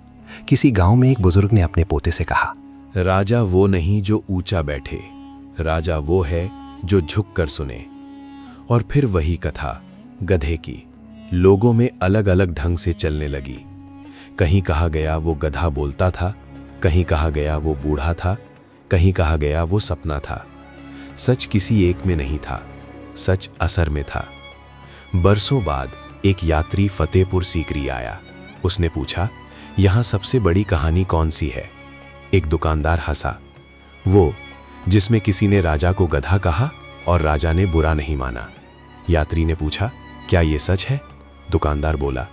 किसी गांव में एक बुजुर्ग ने अपने पोते से कहा, राजा वो नहीं जो ऊंचा बैठे, राजा वो है जो झुक कर सुने। और फिर वही कथा गधे की लोगों में अलग अलग ढंग से चलने लगी। कहीं कहा गया वो गधा बोलता था, कहीं कहा गया वो बूढ़ा था, कहीं कहा गया वो सपना था। सच किसी एक में नहीं था, सच असर में था। बरसों बाद एक यात्री फतेहपुर सीकरी आया। उसने पूछा, यहां सबसे बड़ी कहानी कौन सी है? एक दुकानदार हंसा, वो जिसमें किसी ने राजा को गधा कहा और राजा ने बुरा नहीं माना। यात्री ने पूछा, क्या ये सच है? दुकानदार बोला,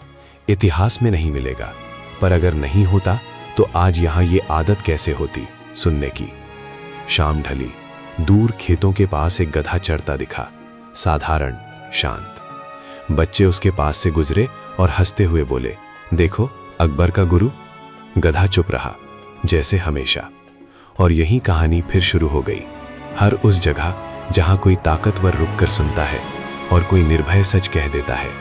इतिहास में नहीं मिलेगा, पर अगर नहीं होता तो आज यहां ये आदत कैसे होती सुनने की। शाम ढली। दूर खेतों के पास एक गधा चरता दिखा, साधारण, शांत। बच्चे उसके पास से गुजरे और हंसते हुए बोले, देखो अकबर का गुरु। गधा चुप रहा, जैसे हमेशा। और यही कहानी फिर शुरू हो गई। हर उस जगह जहां कोई ताकतवर रुककर सुनता है और कोई निर्भय सच कह देता है।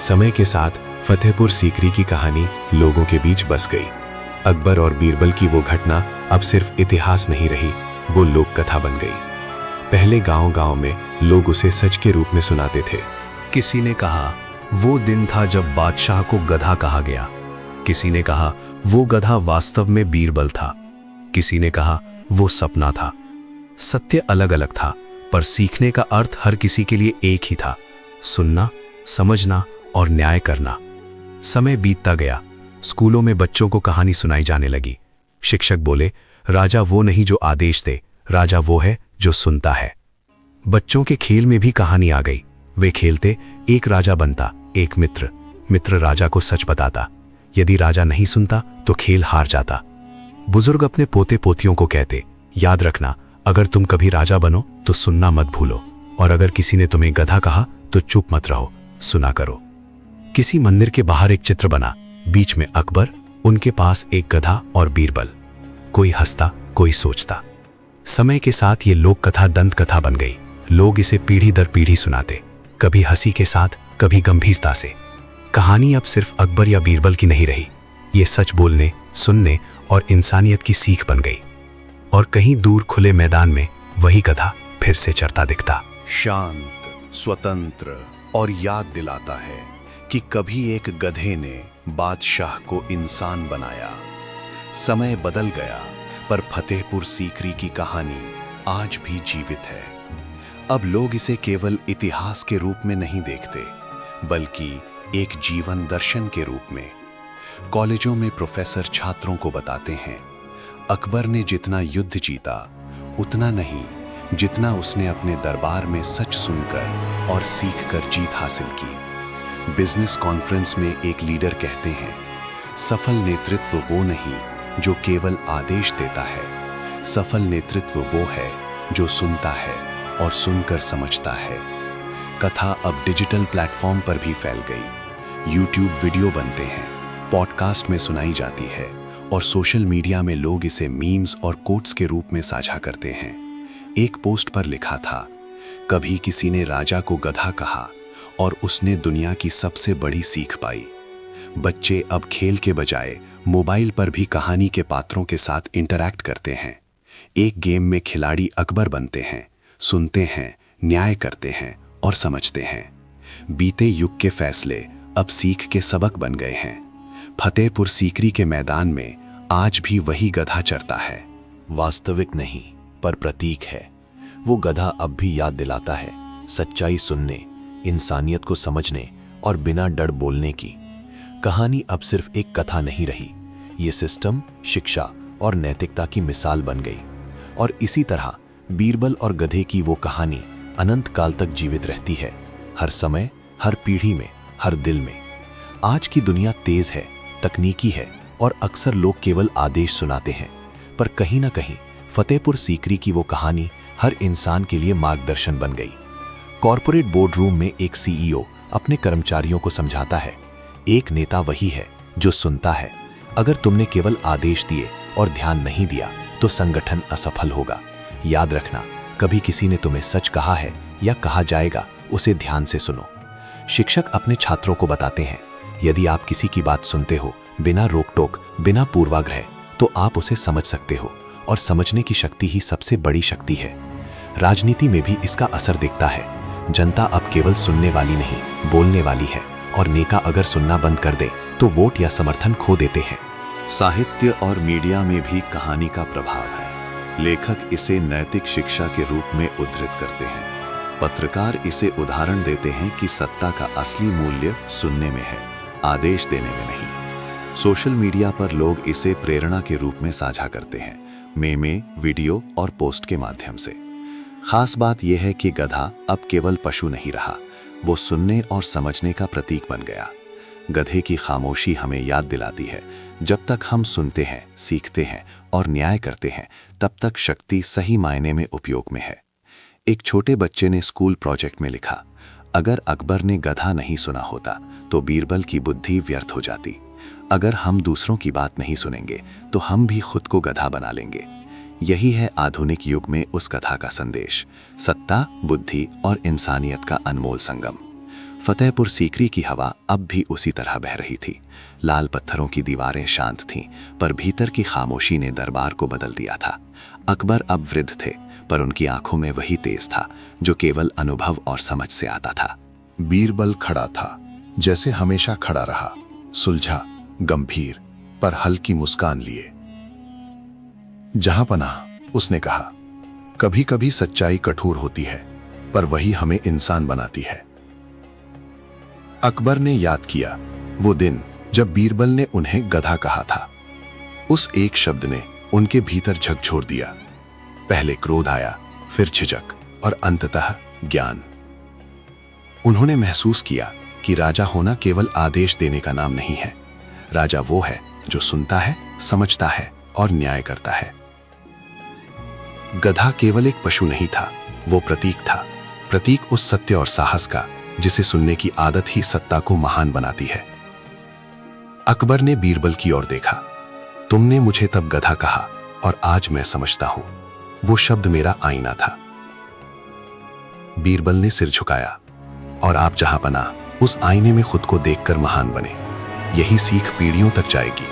समय के साथ फतेहपुर सीकरी की कहानी लोगों के बीच बस गई। अकबर और बीरबल की वो घटना अब सिर्फ इतिहास नहीं रही, वो लोक कथा बन गई। पहले गांव-गांव में लोग उसे सच के रूप में सुनाते थे। किसी ने कहा वो दिन था जब बादशाह को गधा कहा गया। किसी ने कहा वो गधा वास्तव में बीरबल था। किसी ने कहा वो सपना था। सत्य अलग अलग था, पर सीखने का अर्थ हर किसी के लिए एक ही था, सुनना, समझना और न्याय करना। समय बीतता गया। स्कूलों में बच्चों को कहानी सुनाई जाने लगी। शिक्षक बोले, राजा वो नहीं जो आदेश दे, राजा वो है जो सुनता है। बच्चों के खेल में भी कहानी आ गई। वे खेलते, एक राजा बनता, एक मित्र राजा को सच बताता। यदि राजा नहीं सुनता तो खेल हार जाता। बुजुर्ग अपने पोते पोतियों को कहते, याद रखना, अगर तुम कभी राजा बनो तो सुनना मत भूलो, और अगर किसी ने तुम्हें गधा कहा तो चुप मत रहो, सुना करो। किसी मंदिर के बाहर एक चित्र बना, बीच में अकबर, उनके पास एक गधा और बीरबल। कोई हंसता, कोई सोचता। समय के साथ ये लोक कथा दंत कथा बन गई। लोग इसे पीढ़ी दर पीढ़ी सुनाते, कभी हंसी के साथ, कभी गंभीरता से। कहानी अब सिर्फ अकबर या बीरबल की नहीं रही, ये सच बोलने, सुनने और इंसानियत की सीख बन गई। और कहीं दूर खुले मैदान में वही गधा फिर से चरता दिखता, शांत, स्वतंत्र और याद दिलाता है कि कभी एक गधे ने बादशाह को इंसान बनाया। समय बदल गया, पर फतेहपुर सीकरी की कहानी आज भी जीवित है। अब लोग इसे केवल इतिहास के रूप में नहीं देखते, बल्कि एक जीवन दर्शन के रूप में। कॉलेजों में प्रोफेसर छात्रों को बताते हैं, अकबर ने जितना युद्ध जीता उतना नहीं, जितना उसने अपने दरबार में सच सुनकर और सीखकर जीत हासिल की। बिजनेस कॉन्फ्रेंस में एक लीडर कहते हैं, सफल नेतृत्व वो नहीं जो केवल आदेश देता है, सफल नेतृत्व वो है जो सुनता है और सुनकर समझता है। कथा अब डिजिटल प्लेटफॉर्म पर भी फैल गई। यूट्यूब वीडियो बनते हैं, पॉडकास्ट में सुनाई जाती है और सोशल मीडिया में लोग इसे मीम्स और कोट्स के रूप में साझा करते हैं। एक पोस्ट पर लिखा था, कभी किसी ने राजा को गधा कहा और उसने दुनिया की सबसे बड़ी सीख पाई। बच्चे अब खेल के बजाय मोबाइल पर भी कहानी के पात्रों के साथ इंटरैक्ट करते हैं। एक गेम में खिलाड़ी अकबर बनते हैं, सुनते हैं, न्याय करते हैं और समझते हैं। बीते युग के फैसले अब सीख के सबक बन गए हैं। फतेहपुर सीकरी के मैदान में आज भी वही गधा चरता है। वास्तविक नहीं, पर प्रतीक है। वो गधा अब भी याद दिलाता है सच्चाई सुनने, इंसानियत को समझने और बिना डर बोलने की। कहानी अब सिर्फ एक कथा नहीं रही, ये सिस्टम, शिक्षा और नैतिकता की मिसाल बन गई। और इसी तरह बीरबल और गधे की वो कहानी अनंत काल तक जीवित रहती है, हर समय, हर पीढ़ी में, हर दिल में। आज की दुनिया तेज है, तकनीकी है और अक्सर लोग केवल आदेश सुनाते हैं, पर कहीं ना कहीं फतेहपुर सीकरी की वो कहानी हर इंसान के लिए मार्गदर्शन बन गई। कॉर्पोरेट बोर्ड रूम में एक सीईओ अपने कर्मचारियों को समझाता है, एक नेता वही है जो सुनता है। अगर तुमने केवल आदेश दिए और ध्यान नहीं दिया तो संगठन असफल होगा। याद रखना, कभी किसी ने तुम्हें सच कहा है या कहा जाएगा, उसे ध्यान से सुनो। शिक्षक अपने छात्रों को बताते हैं, यदि आप किसी की बात सुनते हो बिना रोक टोक, बिना पूर्वाग्रह, तो आप उसे समझ सकते हो और समझने की शक्ति ही सबसे बड़ी शक्ति है। राजनीति में भी इसका असर दिखता है। जनता अब केवल सुनने वाली नहीं, बोलने वाली है और नेता अगर सुनना बंद कर दे तो वोट या समर्थन खो देते हैं। साहित्य और मीडिया में भी कहानी का प्रभाव है। लेखक इसे नैतिक शिक्षा के रूप में उद्धृत करते हैं। पत्रकार इसे उदाहरण देते हैं कि सत्ता का असली मूल्य सुनने में है, आदेश देने में नहीं। सोशल मीडिया पर लोग इसे प्रेरणा के रूप में साझा करते हैं, मेमे, वीडियो और पोस्ट के माध्यम से। खास बात यह है कि गधा अब केवल पशु नहीं रहा, वो सुनने और समझने का प्रतीक बन गया। गधे की खामोशी हमें याद दिलाती है, जब तक हम सुनते हैं, सीखते हैं और न्याय करते हैं, तब तक शक्ति सही मायने में उपयोग में है। एक छोटे बच्चे ने स्कूल प्रोजेक्ट में लिखा, अगर अकबर ने गधा नहीं सुना होता तो बीरबल की बुद्धि व्यर्थ हो जाती। अगर हम दूसरों की बात नहीं सुनेंगे तो हम भी खुद को गधा बना लेंगे। यही है आधुनिक युग में उस कथा का संदेश, सत्ता, बुद्धि और इंसानियत का अनमोल संगम। फतेहपुर सीकरी की हवा अब भी उसी तरह बह रही थी। लाल पत्थरों की दीवारें शांत थीं, पर भीतर की खामोशी ने दरबार को बदल दिया था। अकबर अब वृद्ध थे, पर उनकी आंखों में वही तेज था जो केवल अनुभव और समझ से आता था। बीरबल खड़ा था, जैसे हमेशा खड़ा रहा, सुलझा, गंभीर, पर हल्की मुस्कान लिए। जहां पनाह, उसने कहा, कभी कभी सच्चाई कठोर होती है, पर वही हमें इंसान बनाती है। अकबर ने याद किया वो दिन जब बीरबल ने उन्हें गधा कहा था। उस एक शब्द ने उनके भीतर झकझोर दिया। पहले क्रोध आया, फिर झिझक और अंततः ज्ञान। उन्होंने महसूस किया कि राजा होना केवल आदेश देने का नाम नहीं है। राजा वो है जो सुनता है, समझता है और न्याय करता है। गधा केवल एक पशु नहीं था, वो प्रतीक था, प्रतीक उस सत्य और साहस का जिसे सुनने की आदत ही सत्ता को महान बनाती है। अकबर ने बीरबल की ओर देखा। तुमने मुझे तब गधा कहा और आज मैं समझता हूं, वो शब्द मेरा आईना था। बीरबल ने सिर झुकाया, और आप जहां पना उस आईने में खुद को देखकर महान बने। यही सीख पीढ़ियों तक जाएगी।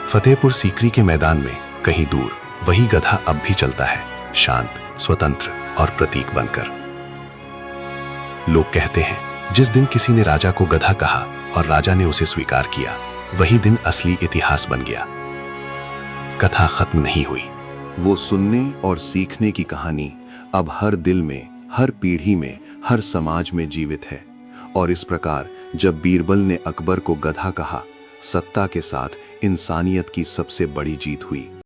फतेहपुर सीकरी के मैदान में कहीं दूर वही गधा अब भी चलता है, शांत, स्वतंत्र और प्रतीक बनकर। लोग कहते हैं जिस दिन किसी ने राजा को गधा कहा और राजा ने उसे स्वीकार किया, वही दिन असली इतिहास बन गया। कथा खत्म नहीं हुई। वो सुनने और सीखने की कहानी अब हर दिल में, हर पीढ़ी में, हर समाज में जीवित है। और इस प्रकार जब बीरबल ने अकबर को गधा कहा, सत्ता के साथ इंसानियत की सबसे बड़ी जीत हुई।